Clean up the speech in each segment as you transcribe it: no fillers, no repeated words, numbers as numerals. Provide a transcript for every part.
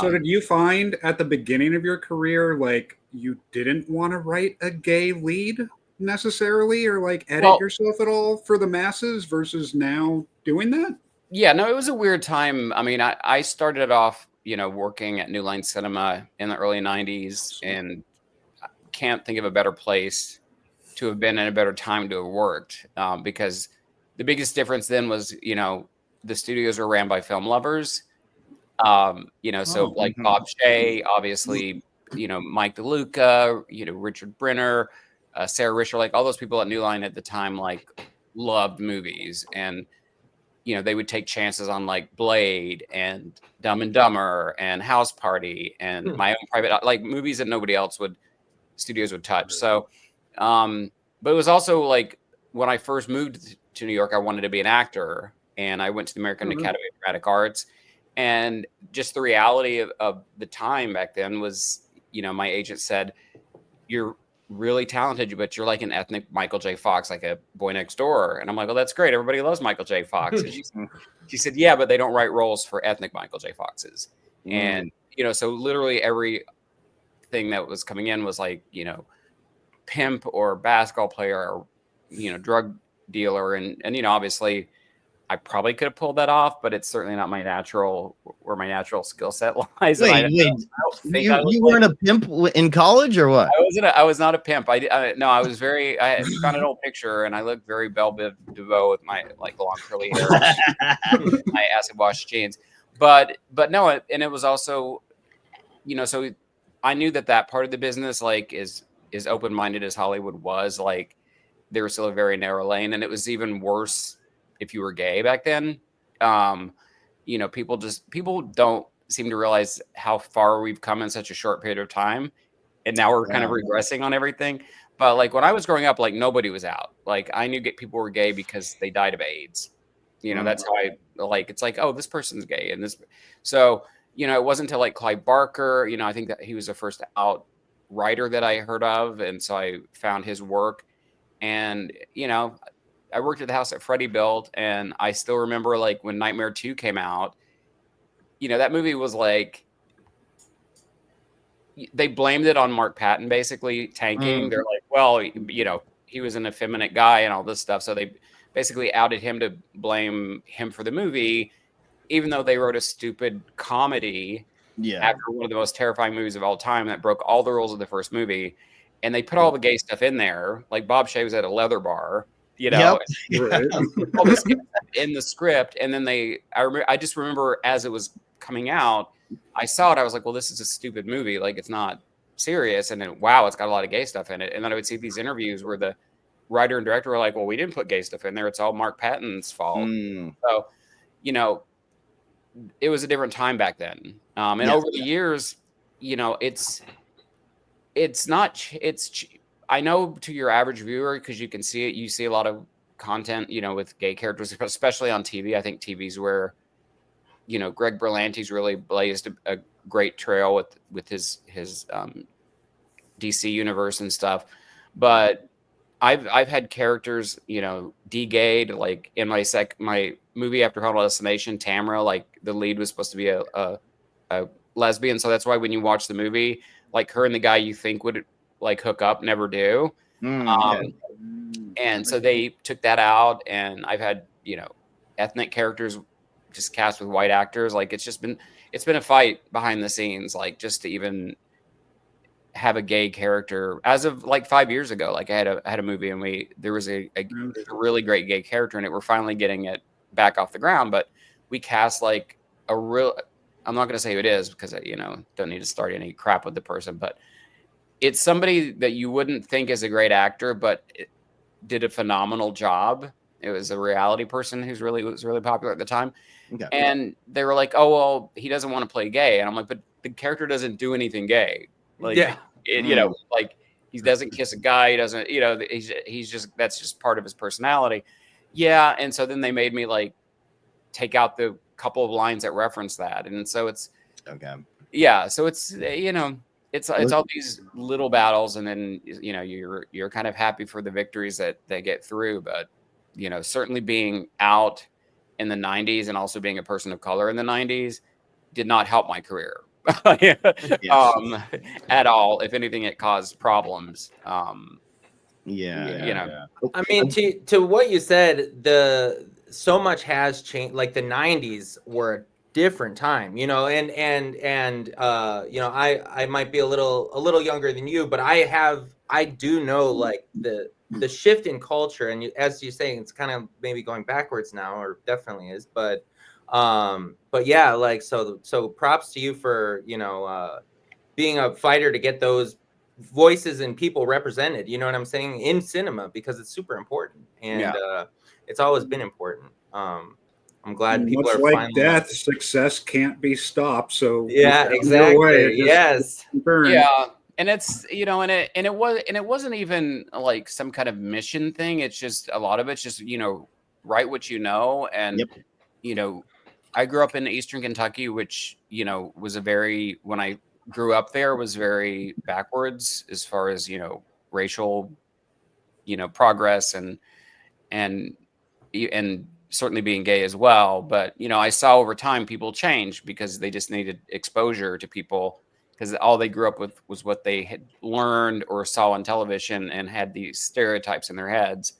So did you find at the beginning of your career, like, you didn't want to write a gay lead necessarily, or like edit yourself at all for the masses versus now doing that? Yeah, no, it was a weird time. I mean, I started off, working at New Line Cinema in the early 90s, and can't think of a better place to have been in a better time to have worked, because the biggest difference then was, the studios were ran by film lovers. So like Bob Shea, obviously, Mike DeLuca, Richard Brenner, Sarah Risher, like all those people at New Line at the time, like loved movies, and they would take chances on like Blade and Dumb and Dumber and House Party and My Own Private, like movies that nobody else studios would touch. So, but it was also like when I first moved to New York, I wanted to be an actor, and I went to the American Academy of Dramatic Arts. And just the reality of the time back then was, my agent said, "You're really talented, but you're like an ethnic Michael J. Fox, like a boy next door." And I'm like, "Well, that's great. Everybody loves Michael J. Fox." And she said, "Yeah, but they don't write roles for ethnic Michael J. Foxes." And, so literally everything that was coming in was like, pimp or basketball player or, drug dealer. And, obviously I probably could have pulled that off, but it's certainly not where my natural skill set lies. Wait, you weren't a pimp in college or what? I was not a pimp. I found an old picture and I looked very Belle Biv DeVoe with my like long curly hair, my acid wash jeans. But no, and it was also, so I knew that part of the business, like, is open-minded as Hollywood was. Like, there was still a very narrow lane, and it was even worse if you were gay back then. People don't seem to realize how far we've come in such a short period of time, and now we're kind of regressing on everything. But like when I was growing up, like nobody was out. Like I knew people were gay because they died of AIDS. That's how it's like, oh, this person's gay, and this. So it wasn't until like Clive Barker. I think that he was the first out writer that I heard of, and so I found his work. And I worked at the house that Freddie built, and I still remember like when Nightmare 2 came out. That movie was like, they blamed it on Mark Patton basically tanking. They're like, well, he was an effeminate guy and all this stuff, so they basically outed him to blame him for the movie, even though they wrote a stupid comedy after one of the most terrifying movies of all time that broke all the rules of the first movie. And they put all the gay stuff in there. Like Bob Shea was at a leather bar, all this in the script. And then I just remember as it was coming out, I saw it. I was like, well, this is a stupid movie. Like, it's not serious. And then, wow, it's got a lot of gay stuff in it. And then I would see these interviews where the writer and director were like, well, we didn't put gay stuff in there. It's all Mark Patton's fault. So, it was a different time back then. And over the years, I know to your average viewer, because you can see it, you see a lot of content, with gay characters, especially on TV. I think TV's where, Greg Berlanti's really blazed a great trail with his DC universe and stuff. But I've had characters, de-gayed, like in my movie After Final Destination, Tamara, like the lead was supposed to be a lesbian. So that's why when you watch the movie, like her and the guy you think would like hook up never do. And so they took that out, and I've had, ethnic characters just cast with white actors. Like it's been a fight behind the scenes, like just to even have a gay character. As of like 5 years ago, like I had a movie, and there was a really great gay character in it. We're finally getting it back off the ground, but we cast like I'm not going to say who it is because don't need to start any crap with the person, but it's somebody that you wouldn't think is a great actor, but did a phenomenal job. It was a reality person who was really popular at the time. Okay. And they were like, oh, well, he doesn't want to play gay. And I'm like, but the character doesn't do anything gay. Like, like he doesn't kiss a guy. He doesn't, he's just, that's just part of his personality. Yeah. And so then they made me like take out the couple of lines that reference that. And so it's, okay. Yeah. So it's, it's all these little battles, and then you're kind of happy for the victories that they get through. But certainly being out in the 90s and also being a person of color in the 90s did not help my career. at all. If anything, it caused problems. Yeah. I mean, to what you said, so much has changed. Like the '90s were a different time, you know, and you know, I might be a little younger than you, but I do know like the shift in culture, and as you're saying, it's kind of maybe going backwards now, or definitely is, but yeah, like so props to you for, you know, being a fighter to get those voices and people represented, you know what I'm saying, in cinema, because it's super important, and it's always been important. I'm glad people much are like finally death, success can't be stopped. So yeah, exactly. Yes. Yeah. And it's, you know, and it wasn't even like some kind of mission thing. It's just a lot of it's just, you know, write what you know. And, you know, I grew up in Eastern Kentucky, which, you know, was when I grew up there, was very backwards as far as, you know, racial, you know, progress and certainly being gay as well. But, you know, I saw over time people change because they just needed exposure to people, because all they grew up with was what they had learned or saw on television and had these stereotypes in their heads.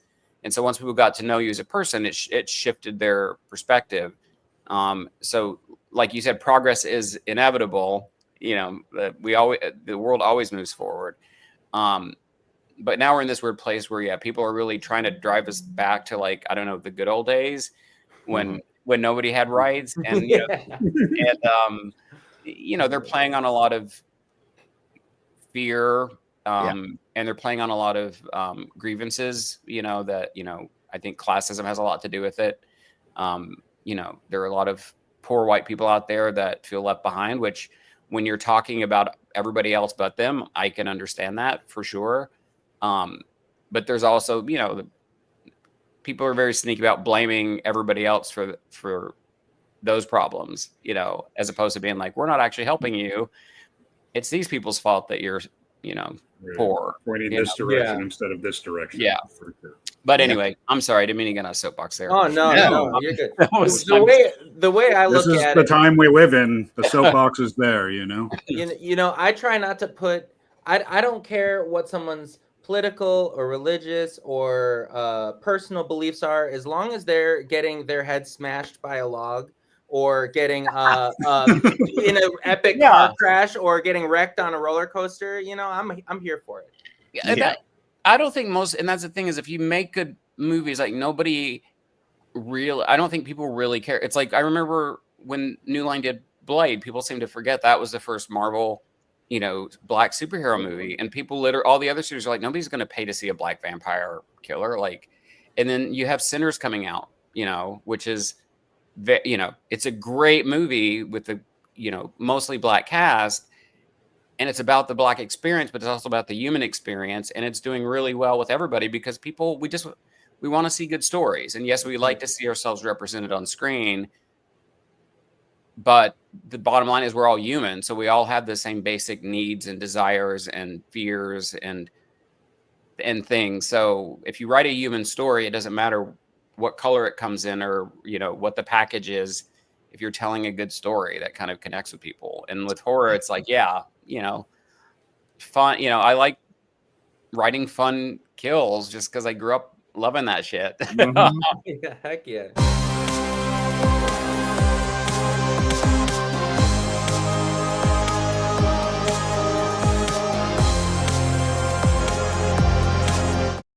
And so once people got to know you as a person, it shifted their perspective. So like you said, progress is inevitable. You know, the world always moves forward. But now we're in this weird place where, people are really trying to drive us back to, like, I don't know, the good old days when nobody had rights, and you know, you know, they're playing on a lot of fear, and they're playing on a lot of grievances. You know that, you know, I think classism has a lot to do with it. You know, there are a lot of poor white people out there that feel left behind, which when you're talking about everybody else but them, I can understand that for sure. But there's also, you know, people are very sneaky about blaming everybody else for those problems, you know, as opposed to being like, we're not actually helping you. It's these people's fault that you're, you know, poor. Pointing this direction instead of this direction. Yeah. For sure. But anyway, I'm sorry. I didn't mean to get on a soapbox there. Oh, no, you're good. The way I look at it. This is the time we live in. The soapbox is there, you know? You know, I try not to put, I don't care what someone's political or religious or personal beliefs are, as long as they're getting their head smashed by a log or getting in an epic car crash or getting wrecked on a roller coaster, you know, I'm here for it. I don't think and that's the thing, is if you make good movies, like I don't think people really care. It's like, I remember when New Line did Blade, people seem to forget that was the first Marvel, you know, black superhero movie, and people all the other studios are like, nobody's going to pay to see a black vampire killer. Like, and then you have Sinners coming out, you know, which is, you know, it's a great movie with the, you know, mostly black cast, and it's about the black experience, but it's also about the human experience, and it's doing really well with everybody because people, we want to see good stories, and yes, we like to see ourselves represented on screen. But the bottom line is we're all human, so we all have the same basic needs and desires and fears and things. So if you write a human story, it doesn't matter what color it comes in or, you know, what the package is. If you're telling a good story that kind of connects with people. And with horror, it's like, you know, fun. You know, I like writing fun kills just because I grew up loving that shit. Yeah, heck yeah.